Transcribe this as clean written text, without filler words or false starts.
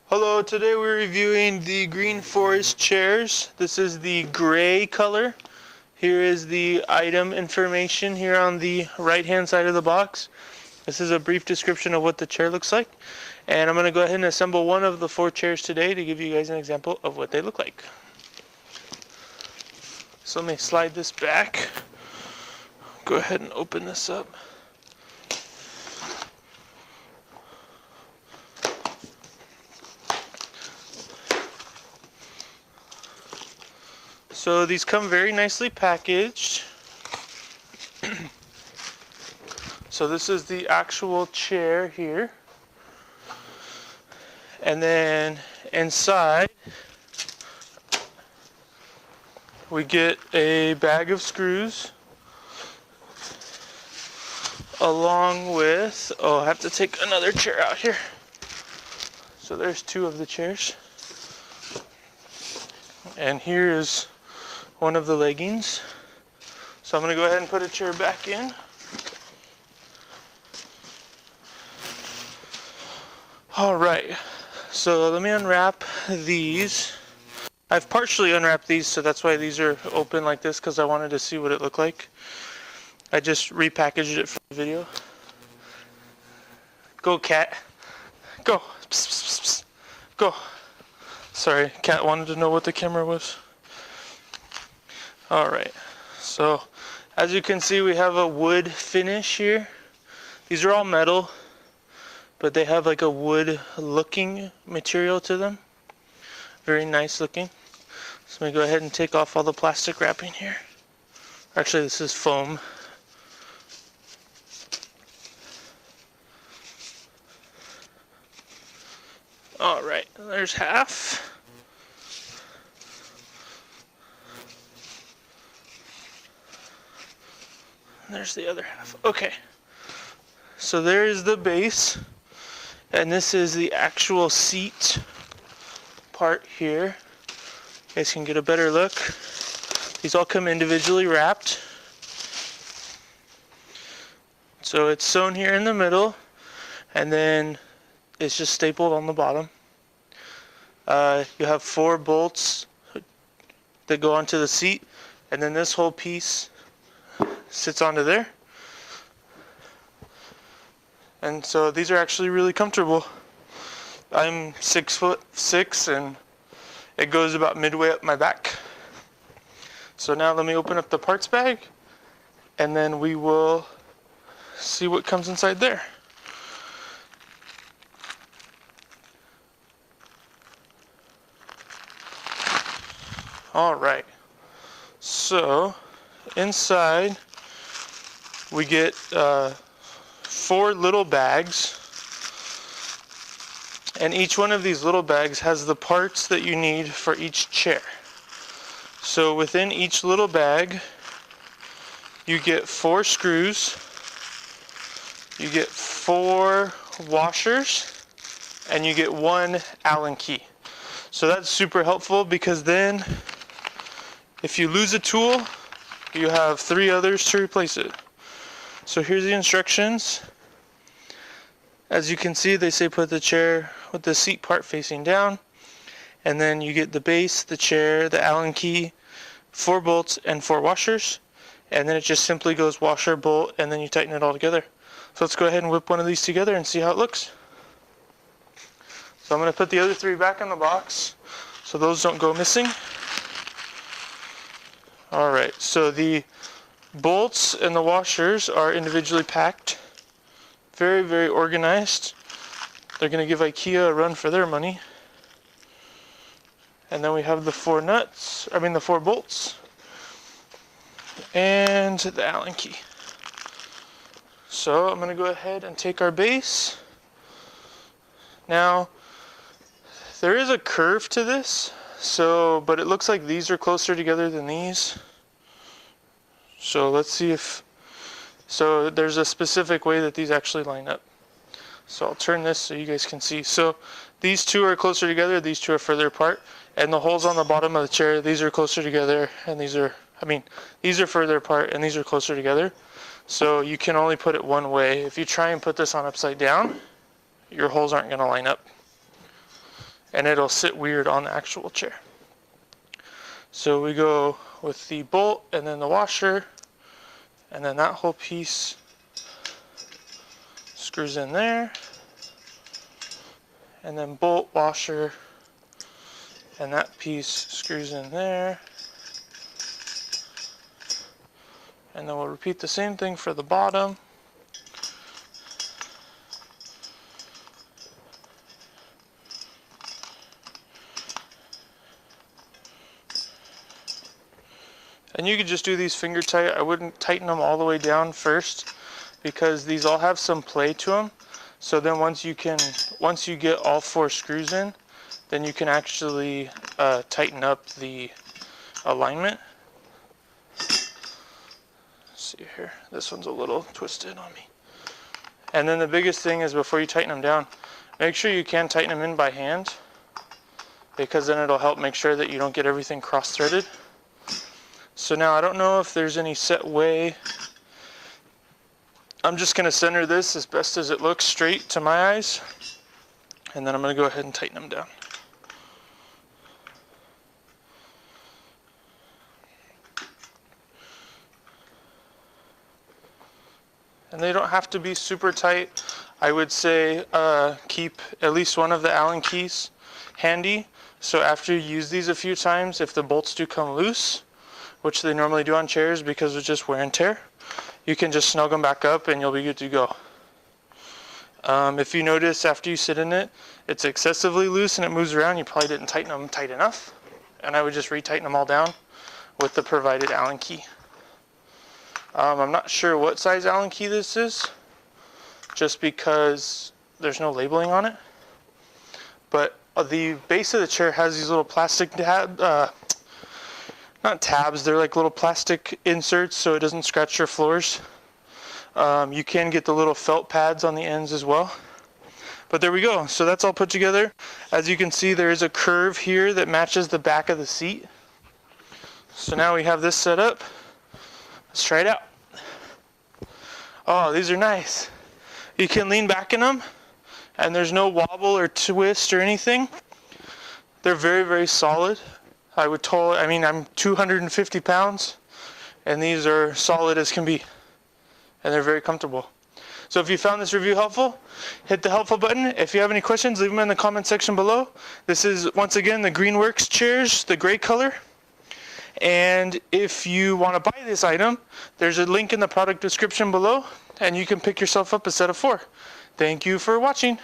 Hello, today we're reviewing the Green Forest chairs. This is the gray color. Here is the item information here on the right hand side of the box. This is a brief description of what the chair looks like. And I'm going to go ahead and assemble one of the 4 chairs today to give you guys an example of what they look like. So let me slide this back. Go ahead and open this up. So these come very nicely packaged. So this is the actual chair here. And then inside we get a bag of screws along with, I have to take another chair out here. So there's 2 of the chairs. And here is one of the leggings. So I'm going to go ahead and put a chair back in. Alright, so let me unwrap these. I've partially unwrapped these, so that's why these are open like this, because I wanted to see what it looked like. I just repackaged it for the video. Go, cat. Go. Psst, psst, psst. Go. Sorry, cat wanted to know what the camera was. Alright, so as you can see, we have a wood finish here. These are all metal, but they have like a wood looking material to them. Very nice looking. So let me go ahead and take off all the plastic wrapping here. Actually, this is foam. Alright, there's half. There's the other half. Okay. So there is the base. And this is the actual seat part here. You guys can get a better look. These all come individually wrapped. So it's sewn here in the middle. And then it's just stapled on the bottom. You have 4 bolts that go onto the seat. And then this whole piece sits onto there. And so these are actually really comfortable. I'm 6'6" and it goes about midway up my back. So now let me open up the parts bag and then we will see what comes inside there. Alright, so inside we get 4 little bags, and each one of these little bags has the parts that you need for each chair. So within each little bag you get 4 screws, you get 4 washers, and you get 1 Allen key. So that's super helpful because then if you lose a tool, you have 3 others to replace it. So here's the instructions. As you can see, they say put the chair with the seat part facing down, and then you get the base, the chair, the Allen key, 4 bolts, and 4 washers, and then it just simply goes washer, bolt, and then you tighten it all together. So let's go ahead and whip one of these together and see how it looks. So I'm going to put the other 3 back in the box so those don't go missing. Alright, so the bolts and the washers are individually packed. Very, very organized. They're going to give IKEA a run for their money. And then we have the 4 bolts. And the Allen key. So I'm going to go ahead and take our base. Now, there is a curve to this, but it looks like these are closer together than these. So let's see so there's a specific way that these actually line up. So I'll turn this so you guys can see. So these 2 are closer together, these 2 are further apart, and the holes on the bottom of the chair, these are closer together, and these are further apart, and these are closer together. So you can only put it one way. If you try and put this on upside down, your holes aren't going to line up. and it'll sit weird on the actual chair. So we go with the bolt and then the washer, and then that whole piece screws in there, and then bolt, washer, and that piece screws in there. And then we'll repeat the same thing for the bottom. And you could just do these finger tight. I wouldn't tighten them all the way down first, because these all have some play to them. So then once you get all 4 screws in, then you can actually tighten up the alignment. Let's see here, this one's a little twisted on me. And then the biggest thing is, before you tighten them down, make sure you can tighten them in by hand, because then it'll help make sure that you don't get everything cross-threaded. So now I don't know if there's any set way. I'm just going to center this as best as it looks straight to my eyes, and then I'm going to go ahead and tighten them down. And they don't have to be super tight. I would say keep at least one of the Allen keys handy, so after you use these a few times, if the bolts do come loose, which they normally do on chairs because of just wear and tear, you can just snug them back up and you'll be good to go. If you notice after you sit in it, it's excessively loose and it moves around, you probably didn't tighten them tight enough. And I would just retighten them all down with the provided Allen key. I'm not sure what size Allen key this is, just because there's no labeling on it. But the base of the chair has these little plastic not tabs, they're like little plastic inserts so it doesn't scratch your floors. You can get the little felt pads on the ends as well. But there we go, so that's all put together. As you can see, there is a curve here that matches the back of the seat. So now we have this set up. Let's try it out. Oh, these are nice. You can lean back in them, and there's no wobble or twist or anything. They're very, very solid. I'm 250 pounds, and these are solid as can be, and they're very comfortable. So if you found this review helpful, hit the helpful button. If you have any questions, leave them in the comment section below. This is, once again, the Greenworks chairs, the gray color. And if you want to buy this item, there's a link in the product description below, and you can pick yourself up a set of 4. Thank you for watching.